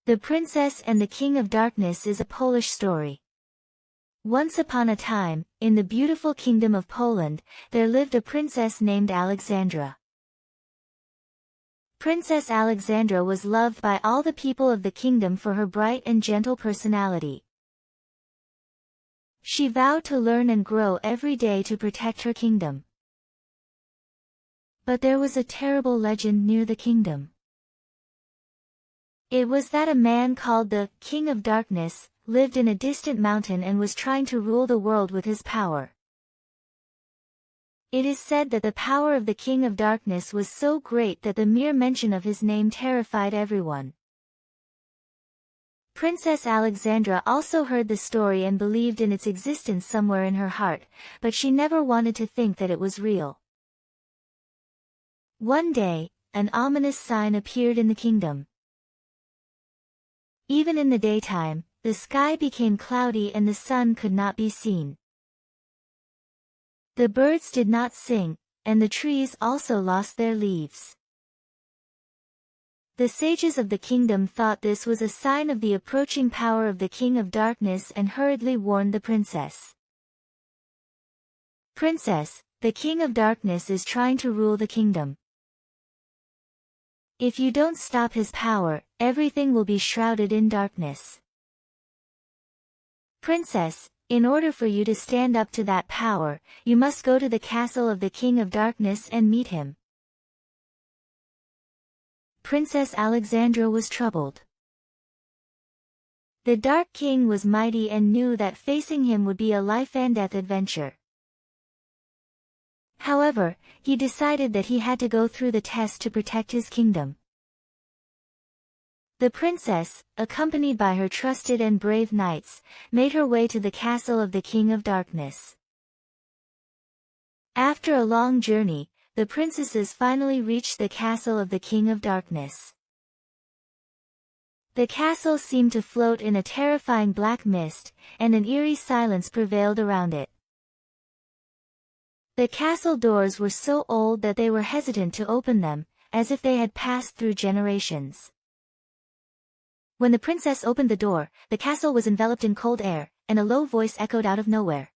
The Princess and the King of Darkness is a Polish story. Once upon a time, in the beautiful kingdom of Poland, there lived a princess named Alexandra. Princess Alexandra was loved by all the people of the kingdom for her bright and gentle personality. She vowed to learn and grow every day to protect her kingdom. But there was a terrible legend near the kingdom. It was that a man called the King of Darkness lived in a distant mountain and was trying to rule the world with his power. It is said that the power of the King of Darkness was so great that the mere mention of his name terrified everyone. Princess Alexandra also heard the story and believed in its existence somewhere in her heart, but she never wanted to think that it was real. One day, an ominous sign appeared in the kingdom. Even in the daytime, the sky became cloudy and the sun could not be seen. The birds did not sing, and the trees also lost their leaves. The sages of the kingdom thought this was a sign of the approaching power of the King of Darkness and hurriedly warned the princess. "Princess, the King of Darkness is trying to rule the kingdom. If you don't stop his power, everything will be shrouded in darkness. Princess, in order for you to stand up to that power, you must go to the castle of the King of Darkness and meet him." Princess Alexandra was troubled. The Dark King was mighty and knew that facing him would be a life-and-death adventure. However, he decided that he had to go through the test to protect his kingdom. The princess, accompanied by her trusted and brave knights, made her way to the castle of the King of Darkness. After a long journey, the princesses finally reached the castle of the King of Darkness. The castle seemed to float in a terrifying black mist, and an eerie silence prevailed around it. The castle doors were so old that they were hesitant to open them, as if they had passed through generations. When the princess opened the door, the castle was enveloped in cold air, and a low voice echoed out of nowhere.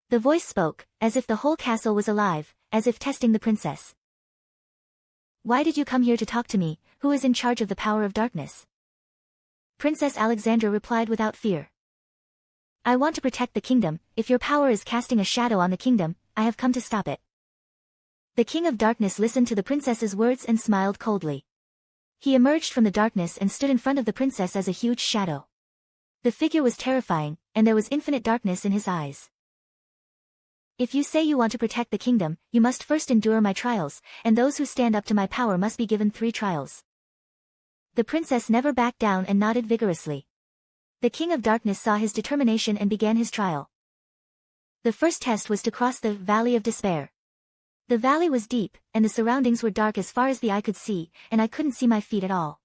The voice spoke, as if the whole castle was alive, as if testing the princess. "Why did you come here to talk to me? Who is in charge of the power of darkness?" Princess Alexandra replied without fear. "I want to protect the kingdom. If your power is casting a shadow on the kingdom, I have come to stop it." The King of Darkness listened to the princess's words and smiled coldly. He emerged from the darkness and stood in front of the princess as a huge shadow. The figure was terrifying, and there was infinite darkness in his eyes. "If you say you want to protect the kingdom, you must first endure my trials, and those who stand up to my power must be given 3 trials." The princess never backed down and nodded vigorously. The King of Darkness saw his determination and began his trial. The first test was to cross the Valley of Despair. The valley was deep, and the surroundings were dark as far as the eye could see, and I couldn't see my feet at all.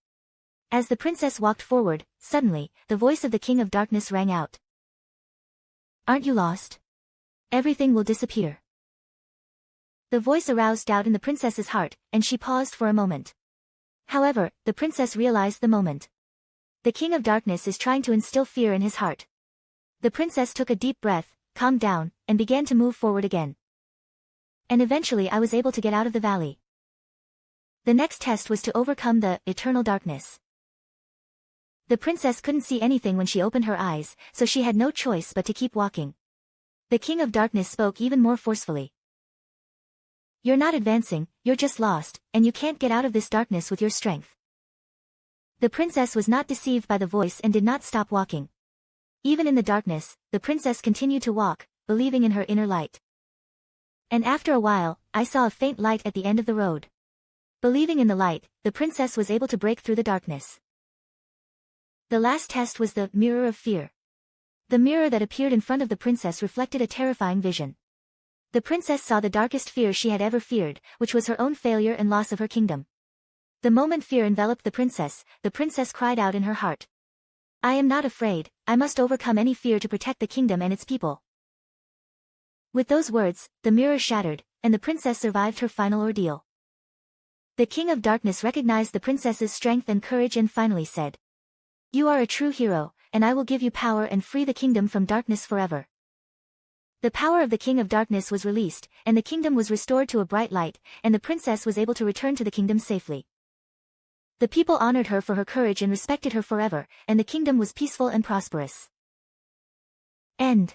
As the princess walked forward, suddenly, the voice of the King of Darkness rang out. "Aren't you lost? Everything will disappear." The voice aroused doubt in the princess's heart, and she paused for a moment. However, the princess realized the moment. The King of Darkness is trying to instill fear in his heart. The princess took a deep breath, calmed down, and began to move forward again. And eventually I was able to get out of the valley. The next test was to overcome the eternal darkness. The princess couldn't see anything when she opened her eyes, so she had no choice but to keep walking. The King of Darkness spoke even more forcefully. "You're not advancing, you're just lost, and you can't get out of this darkness with your strength." The princess was not deceived by the voice and did not stop walking. Even in the darkness, the princess continued to walk, believing in her inner light. And after a while, I saw a faint light at the end of the road. Believing in the light, the princess was able to break through the darkness. The last test was the Mirror of Fear. The mirror that appeared in front of the princess reflected a terrifying vision. The princess saw the darkest fear she had ever feared, which was her own failure and loss of her kingdom. The moment fear enveloped the princess cried out in her heart. "I am not afraid, I must overcome any fear to protect the kingdom and its people." With those words, the mirror shattered, and the princess survived her final ordeal. The King of Darkness recognized the princess's strength and courage and finally said, You are a true hero, and I will give you power and free the kingdom from darkness forever." The power of the King of Darkness was released, and the kingdom was restored to a bright light, and the princess was able to return to the kingdom safely. The people honored her for her courage and respected her forever, and the kingdom was peaceful and prosperous. End.